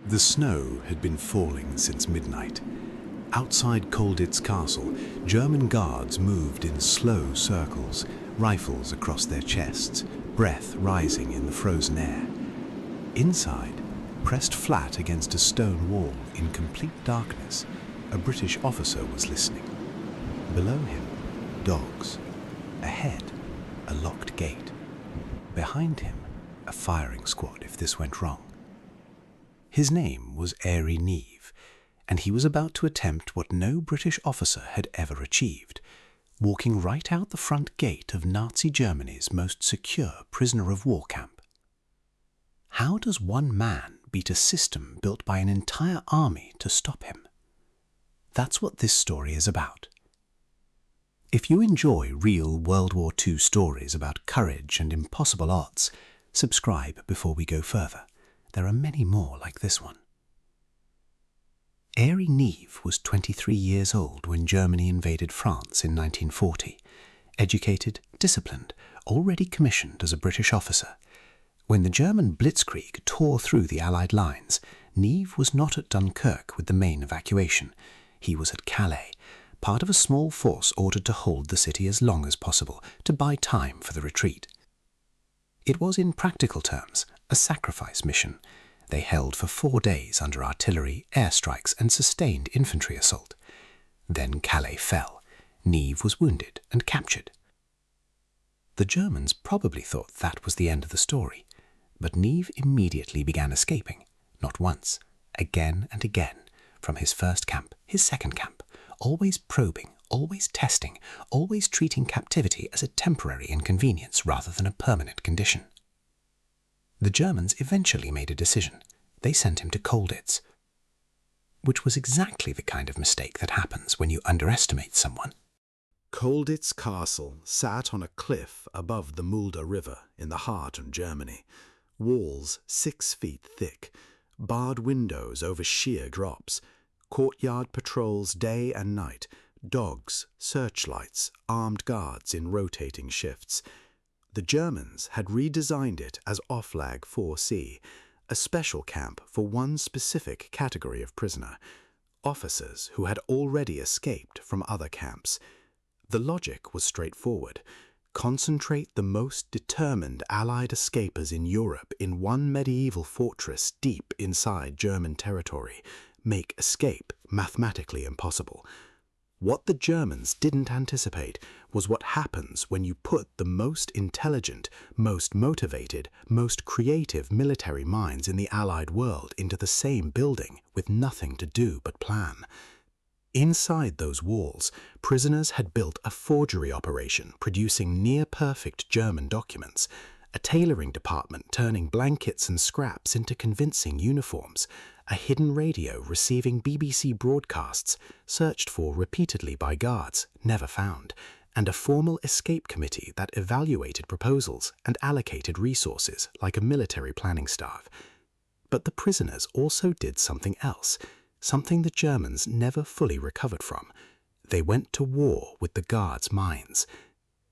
The snow had been falling since midnight. Outside Colditz Castle, German guards moved in slow circles, rifles across their chests, breath rising in the frozen air. Inside, pressed flat against a stone wall in complete darkness, a British officer was listening. Below him, dogs. Ahead, a locked gate. Behind him, a firing squad if this went wrong. His name was Airey Neave, and he was about to attempt what no British officer had ever achieved, walking right out the front gate of Nazi Germany's most secure prisoner-of-war camp. How does one man beat a system built by an entire army to stop him? That's what this story is about. If you enjoy real World War II stories about courage and impossible odds, subscribe before we go further. There are many more like this one. Airey Neave was 23 years old when Germany invaded France in 1940. Educated, disciplined, already commissioned as a British officer. When the German blitzkrieg tore through the Allied lines, Neave was not at Dunkirk with the main evacuation. He was at Calais, part of a small force ordered to hold the city as long as possible, to buy time for the retreat. It was, in practical terms, a sacrifice mission. They held for 4 days under artillery, airstrikes, and sustained infantry assault. Then Calais fell. Neave was wounded and captured. The Germans probably thought that was the end of the story, but Neave immediately began escaping, not once, again and again, from his first camp, his second camp, always probing, always testing, always treating captivity as a temporary inconvenience rather than a permanent condition. The Germans eventually made a decision. They sent him to Colditz, which was exactly the kind of mistake that happens when you underestimate someone. Colditz Castle sat on a cliff above the Mulda River in the heart of Germany. Walls 6 feet thick, barred windows over sheer drops, courtyard patrols day and night, dogs, searchlights, armed guards in rotating shifts. The Germans had redesigned it as Offlag 4C, a special camp for one specific category of prisoner, officers who had already escaped from other camps. The logic was straightforward. Concentrate the most determined Allied escapers in Europe in one medieval fortress deep inside German territory. Make escape mathematically impossible. What the Germans didn't anticipate was what happens when you put the most intelligent, most motivated, most creative military minds in the Allied world into the same building with nothing to do but plan. Inside those walls, prisoners had built a forgery operation producing near-perfect German documents, a tailoring department turning blankets and scraps into convincing uniforms, a hidden radio receiving BBC broadcasts, searched for repeatedly by guards, never found, and a formal escape committee that evaluated proposals and allocated resources like a military planning staff. But the prisoners also did something else, something the Germans never fully recovered from. They went to war with the guards' minds.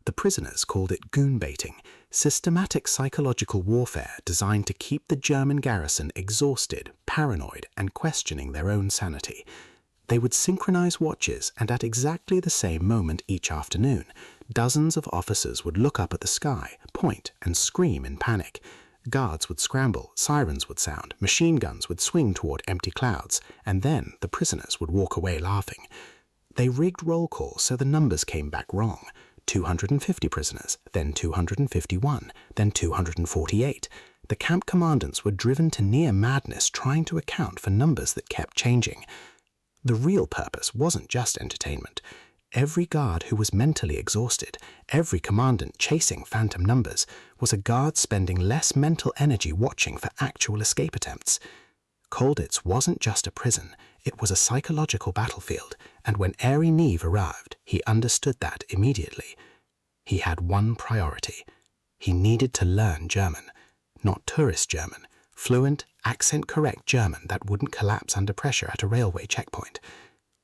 The prisoners called it goon baiting, systematic psychological warfare designed to keep the German garrison exhausted, paranoid, and questioning their own sanity. They would synchronize watches, and at exactly the same moment each afternoon, dozens of officers would look up at the sky, point, and scream in panic. Guards would scramble, sirens would sound, machine guns would swing toward empty clouds, and then the prisoners would walk away laughing. They rigged roll calls so the numbers came back wrong. 250 prisoners, then 251, then 248. The camp commandants were driven to near madness trying to account for numbers that kept changing. The real purpose wasn't just entertainment. Every guard who was mentally exhausted, every commandant chasing phantom numbers, was a guard spending less mental energy watching for actual escape attempts. Colditz wasn't just a prison, it was a psychological battlefield, and when Airey Neave arrived, he understood that immediately. He had one priority. He needed to learn German, not tourist German, fluent, accent-correct German that wouldn't collapse under pressure at a railway checkpoint.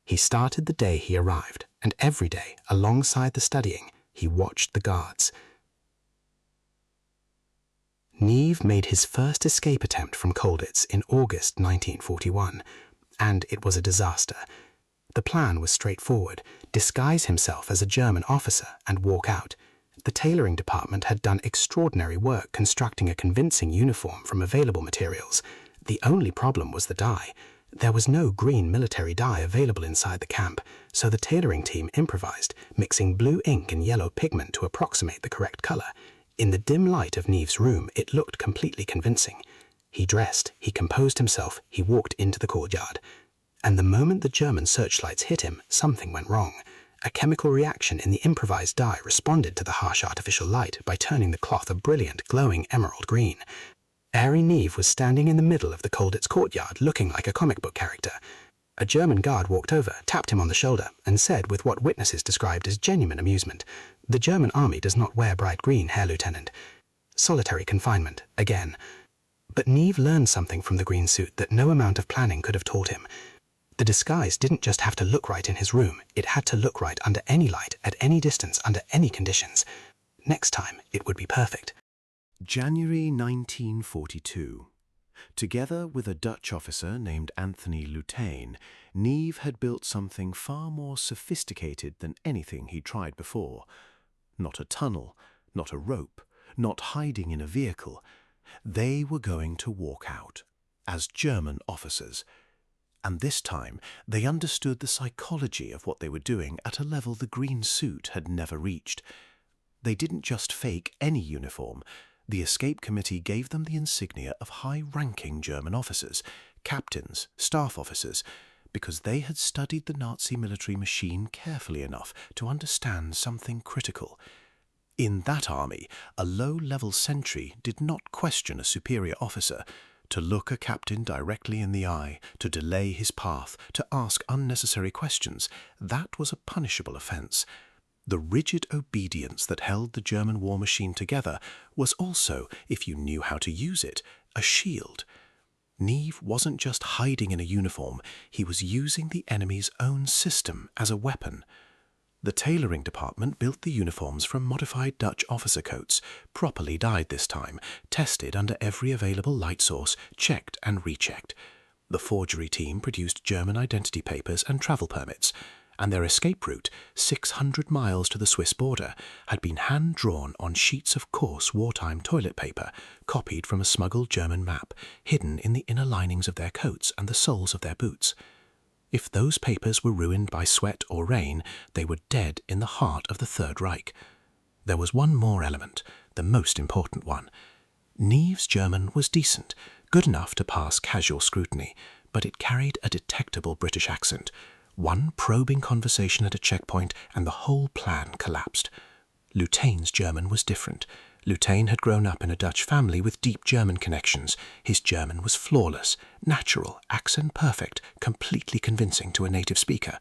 He started the day he arrived, and every day, alongside the studying, he watched the guards. Neave made his first escape attempt from Colditz in August 1941, and it was a disaster. The plan was straightforward: disguise himself as a German officer and walk out. The tailoring department had done extraordinary work constructing a convincing uniform from available materials. The only problem was the dye. There was no green military dye available inside the camp, so the tailoring team improvised, mixing blue ink and yellow pigment to approximate the correct color. In the dim light of Neave's room, it looked completely convincing. He dressed, he composed himself, he walked into the courtyard. And the moment the German searchlights hit him, something went wrong. A chemical reaction in the improvised dye responded to the harsh artificial light by turning the cloth a brilliant, glowing emerald green. Airey Neave was standing in the middle of the Colditz courtyard looking like a comic book character. A German guard walked over, tapped him on the shoulder, and said with what witnesses described as genuine amusement, "The German army does not wear bright green, Herr Lieutenant." Solitary confinement, again. But Neave learned something from the green suit that no amount of planning could have taught him. The disguise didn't just have to look right in his room, it had to look right under any light, at any distance, under any conditions. Next time, it would be perfect. January 1942. Together with a Dutch officer named Anthony Lutane, Neave had built something far more sophisticated than anything he'd tried before. Not a tunnel, not a rope, not hiding in a vehicle. They were going to walk out, as German officers. And this time, they understood the psychology of what they were doing at a level the green suit had never reached. They didn't just fake any uniform. The escape committee gave them the insignia of high-ranking German officers, captains, staff officers, because they had studied the Nazi military machine carefully enough to understand something critical. In that army, a low-level sentry did not question a superior officer. To look a captain directly in the eye, to delay his path, to ask unnecessary questions, that was a punishable offence. The rigid obedience that held the German war machine together was also, if you knew how to use it, a shield. Neave wasn't just hiding in a uniform, he was using the enemy's own system as a weapon. The tailoring department built the uniforms from modified Dutch officer coats, properly dyed this time, tested under every available light source, checked and rechecked. The forgery team produced German identity papers and travel permits, and their escape route, 600 miles to the Swiss border, had been hand-drawn on sheets of coarse wartime toilet paper, copied from a smuggled German map, hidden in the inner linings of their coats and the soles of their boots. If those papers were ruined by sweat or rain, they were dead in the heart of the Third Reich. There was one more element, the most important one. Neave's German was decent, good enough to pass casual scrutiny, but it carried a detectable British accent. One probing conversation at a checkpoint and the whole plan collapsed. Lutane's German was different. Lutane had grown up in a Dutch family with deep German connections. His German was flawless, natural, accent perfect, completely convincing to a native speaker.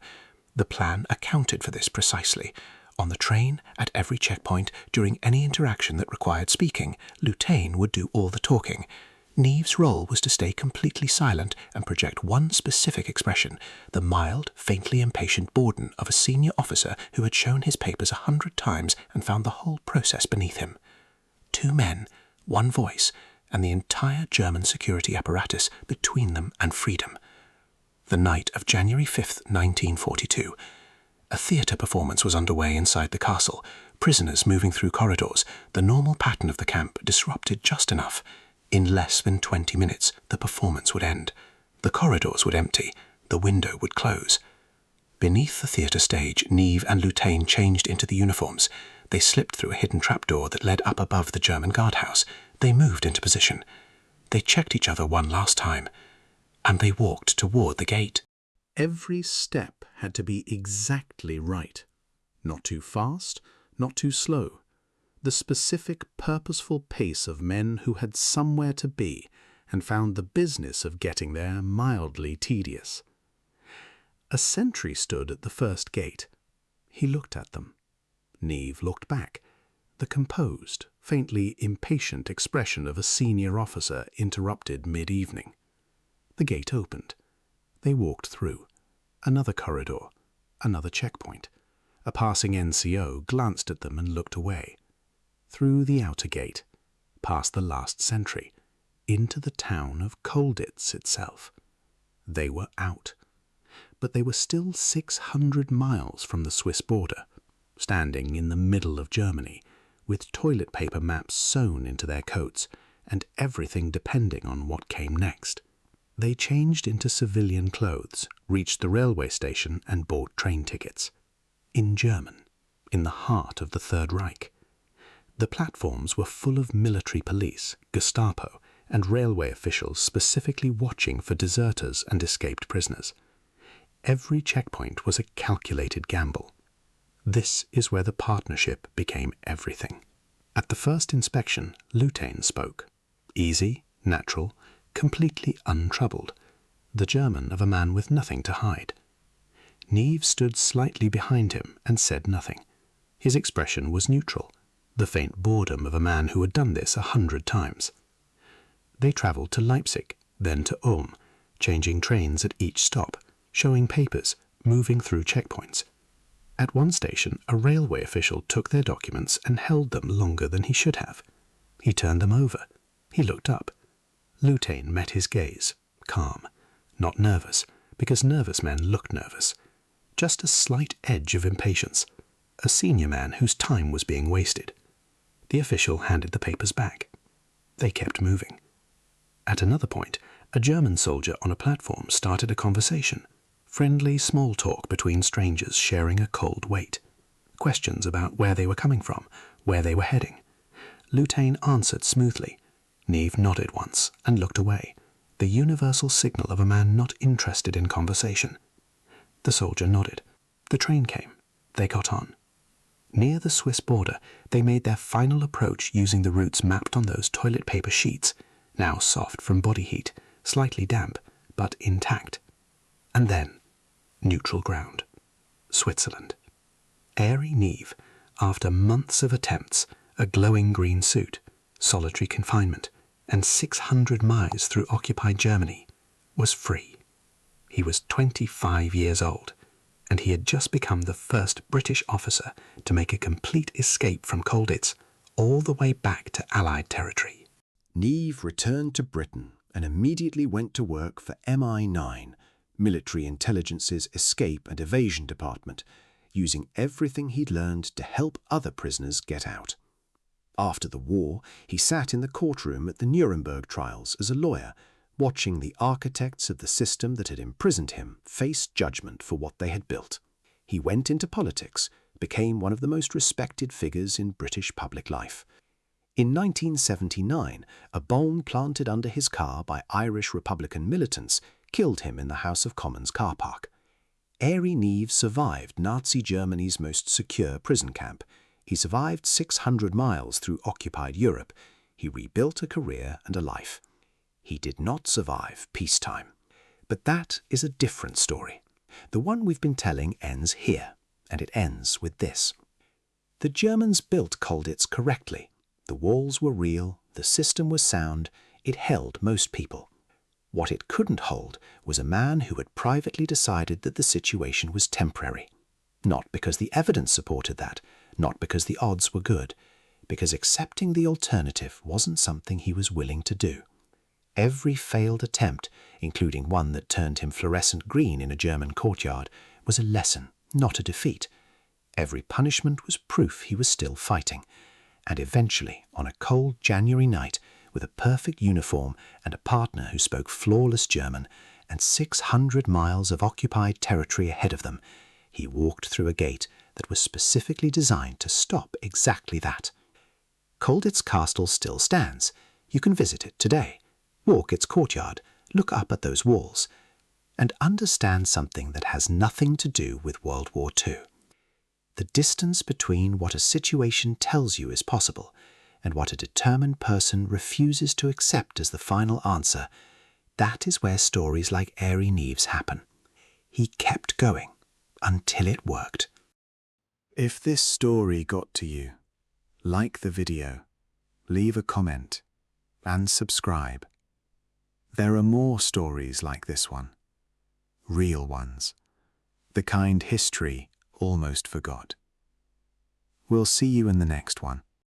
The plan accounted for this precisely. On the train, at every checkpoint, during any interaction that required speaking, Lutane would do all the talking. Neave's role was to stay completely silent and project one specific expression, the mild, faintly impatient boredom of a senior officer who had shown his papers 100 times and found the whole process beneath him. 2 men, 1 voice, and the entire German security apparatus between them and freedom. The night of January 5th, 1942. A theatre performance was underway inside the castle, prisoners moving through corridors, the normal pattern of the camp disrupted just enough. In less than 20 minutes, the performance would end. The corridors would empty, the window would close. Beneath the theatre stage, Neave and Lutane changed into the uniforms. They slipped through a hidden trapdoor that led up above the German guardhouse. They moved into position. They checked each other one last time, and they walked toward the gate. Every step had to be exactly right. Not too fast, not too slow. The specific, purposeful pace of men who had somewhere to be and found the business of getting there mildly tedious. A sentry stood at the first gate. He looked at them. Neave looked back. The composed, faintly impatient expression of a senior officer interrupted mid-evening. The gate opened. They walked through. Another corridor. Another checkpoint. A passing NCO glanced at them and looked away. Through the outer gate. past the last century, into the town of Colditz itself. They were out. But they were still 600 miles from the Swiss border, standing in the middle of Germany, with toilet paper maps sewn into their coats, and everything depending on what came next. They changed into civilian clothes, reached the railway station and bought train tickets. In German, in the heart of the Third Reich. The platforms were full of military police, Gestapo, and railway officials specifically watching for deserters and escaped prisoners. Every checkpoint was a calculated gamble. This is where the partnership became everything. At the first inspection, Lutain spoke. Easy, natural, completely untroubled. The German of a man with nothing to hide. Neave stood slightly behind him and said nothing. His expression was neutral, the faint boredom of a man who had done this 100 times. They travelled to Leipzig, then to Ulm, changing trains at each stop, showing papers, moving through checkpoints. At one station, a railway official took their documents and held them longer than he should have. He turned them over. He looked up. Lutain met his gaze, calm, not nervous, because nervous men looked nervous. Just a slight edge of impatience, a senior man whose time was being wasted. The official handed the papers back. They kept moving. At another point, a German soldier on a platform started a conversation, friendly small talk between strangers sharing a cold wait. Questions about where they were coming from, where they were heading. Lutain answered smoothly. Neave nodded once and looked away, the universal signal of a man not interested in conversation. The soldier nodded. The train came. They got on. Near the Swiss border, they made their final approach using the routes mapped on those toilet paper sheets, now soft from body heat, slightly damp, but intact. And then, neutral ground. Switzerland. Airey Neave, after months of attempts, a glowing green suit, solitary confinement, and 600 miles through occupied Germany, was free. He was 25 years old, and he had just become the first British officer to make a complete escape from Colditz, all the way back to Allied territory. Neave returned to Britain and immediately went to work for MI9, Military Intelligence's Escape and Evasion Department, using everything he'd learned to help other prisoners get out. After the war, he sat in the courtroom at the Nuremberg trials as a lawyer, watching the architects of the system that had imprisoned him face judgment for what they had built. He went into politics, became one of the most respected figures in British public life. In 1979, a bomb planted under his car by Irish Republican militants killed him in the House of Commons car park. Airey Neave survived Nazi Germany's most secure prison camp. He survived 600 miles through occupied Europe. He rebuilt a career and a life. He did not survive peacetime. But that is a different story. The one we've been telling ends here, and it ends with this. The Germans built Colditz correctly. The walls were real, the system was sound, it held most people. What it couldn't hold was a man who had privately decided that the situation was temporary. Not because the evidence supported that, not because the odds were good, because accepting the alternative wasn't something he was willing to do. Every failed attempt, including one that turned him fluorescent green in a German courtyard, was a lesson, not a defeat. Every punishment was proof he was still fighting. And eventually, on a cold January night, with a perfect uniform and a partner who spoke flawless German, and 600 miles of occupied territory ahead of them, he walked through a gate that was specifically designed to stop exactly that. Colditz Castle still stands. You can visit it today. Walk its courtyard, look up at those walls, and understand something that has nothing to do with World War II. The distance between what a situation tells you is possible and what a determined person refuses to accept as the final answer, that is where stories like Airey Neave's happen. He kept going until it worked. If this story got to you, like the video, leave a comment, and subscribe. There are more stories like this one. Real ones. The kind history almost forgot. We'll see you in the next one.